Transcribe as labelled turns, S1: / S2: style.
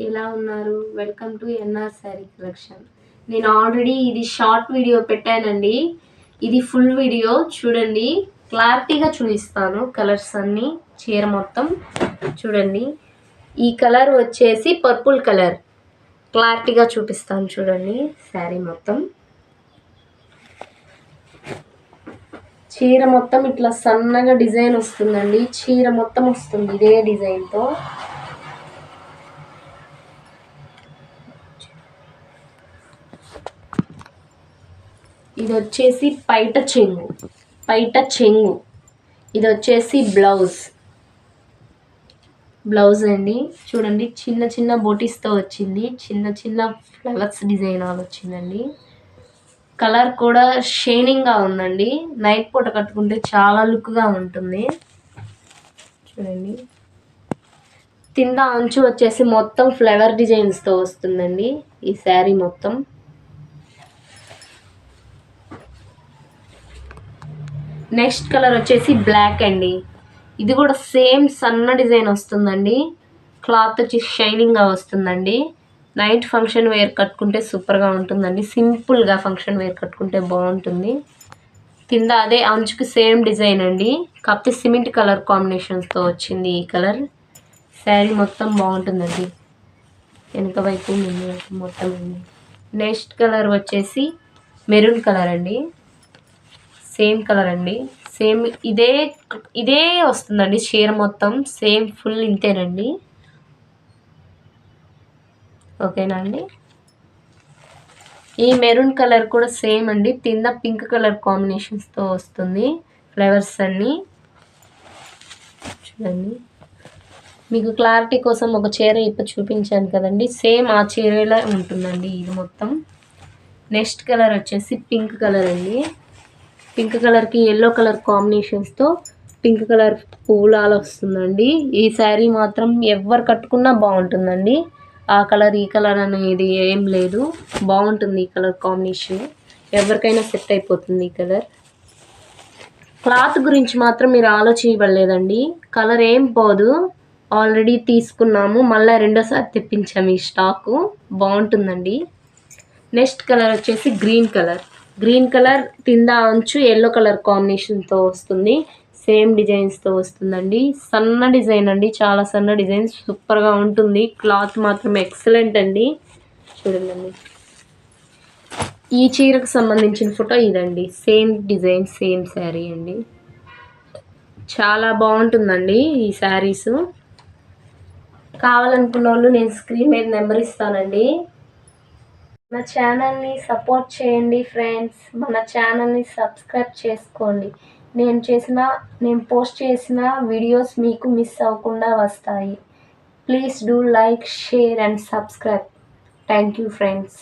S1: ఎలా ఉన్నారు? Welcome to NR sari collection. నేను ఆల్రెడీ ఇది షార్ట్ వీడియో పెట్టానండి. ఇది ఫుల్ వీడియో చూడండి, క్లారిటీగా చూపిస్తాను. కలర్స్ అన్నీ చీర మొత్తం చూడండి. ఈ కలర్ వచ్చేసి పర్పుల్ కలర్, క్లారిటీగా చూపిస్తాను చూడండి. శారీ మొత్తం చీర మొత్తం ఇట్లా సన్నగా డిజైన్ వస్తుందండి. చీర మొత్తం వస్తుంది ఇదే డిజైన్తో. ఇది వచ్చేసి పైట చెంగు. ఇది వచ్చేసి బ్లౌజ్ అండి. చూడండి, చిన్న చిన్న బోటీస్తో వచ్చింది. చిన్న చిన్న ఫ్లవర్స్ డిజైన్ వచ్చిందండి. కలర్ కూడా షైనింగ్గా ఉందండి. నైట్ పూట కట్టుకుంటే చాలా లుక్గా ఉంటుంది. చూడండి, కింద అంచు వచ్చేసి మొత్తం ఫ్లవర్ డిజైన్స్తో వస్తుందండి ఈ శారీ మొత్తం. నెక్స్ట్ కలర్ వచ్చేసి బ్లాక్ అండి. ఇది కూడా సేమ్ సన్న డిజైన్ వస్తుందండి. క్లాత్ వచ్చి షైనింగ్గా వస్తుందండి. నైట్ ఫంక్షన్ వేర్ కట్టుకుంటే సూపర్గా ఉంటుందండి. సింపుల్గా ఫంక్షన్ వేర్ కట్టుకుంటే బాగుంటుంది. కింద అదే అంచుకి సేమ్ డిజైన్ అండి, కాకపోతే సిమెంట్ కలర్ కాంబినేషన్స్తో వచ్చింది ఈ కలర్. శారీ మొత్తం బాగుంటుందండి, వెనుక వైపు ముందు వైపు మొత్తం అండి. నెక్స్ట్ కలర్ వచ్చేసి మెరూన్ కలర్ అండి. సేమ్ కలర్ అండి, సేమ్ ఇదే వస్తుందండి. చీర మొత్తం సేమ్ ఫుల్ ఇంతేనండి. ఓకేనా అండి. ఈ మెరూన్ కలర్ కూడా సేమ్ అండి. కింద పింక్ కలర్ కాంబినేషన్స్తో వస్తుంది ఫ్లవర్స్ అన్నీ. చూడండి, మీకు క్లారిటీ కోసం ఒక చీర ఇప్పుడు చూపించాను కదండి, సేమ్ ఆ చీరలా ఉంటుందండి ఇది మొత్తం. నెక్స్ట్ కలర్ వచ్చేసి పింక్ కలర్ అండి. పింక్ కలర్కి ఎల్లో కలర్ కాంబినేషన్స్తో పింక్ కలర్ పూలాలు వస్తుందండి. ఈ శారీ మాత్రం ఎవరు కట్టుకున్నా బాగుంటుందండి. ఆ కలర్ ఈ కలర్ అనేది ఏం లేదు, బాగుంటుంది ఈ కలర్ కాంబినేషన్. ఎవరికైనా సెట్ అయిపోతుంది ఈ కలర్. క్లాత్ గురించి మాత్రం మీరు ఆలోచించలేదండి, కలర్ ఏం పోదు. ఆల్రెడీ తీసుకున్నాము, మళ్ళీ రెండోసారి తెప్పించాము ఈ స్టాకు. బాగుంటుందండి. నెక్స్ట్ కలర్ వచ్చేసి గ్రీన్ కలర్ కింద అంచు ఎల్లో కలర్ కాంబినేషన్తో వస్తుంది. సేమ్ డిజైన్స్తో వస్తుందండి. సన్న డిజైన్ అండి, చాలా సన్న డిజైన్, సూపర్గా ఉంటుంది. క్లాత్ మాత్రం ఎక్సలెంట్ అండి. చూడండి, ఈ చీరకు సంబంధించిన ఫోటో ఇదండి. సేమ్ డిజైన్, సేమ్ శారీ అండి. చాలా బాగుంటుందండి ఈ శారీస్. కావాలనుకున్న వాళ్ళు నేను స్క్రీన్ మీద నెంబర్ ఇస్తానండి. మన ఛానల్ని సపోర్ట్ చేయండి ఫ్రెండ్స్. మన ఛానల్ని సబ్స్క్రైబ్ చేసుకోండి. నేను పోస్ట్ చేసిన వీడియోస్ మీకు మిస్ అవ్వకుండా వస్తాయి. Please do like, share and subscribe. Thank you friends.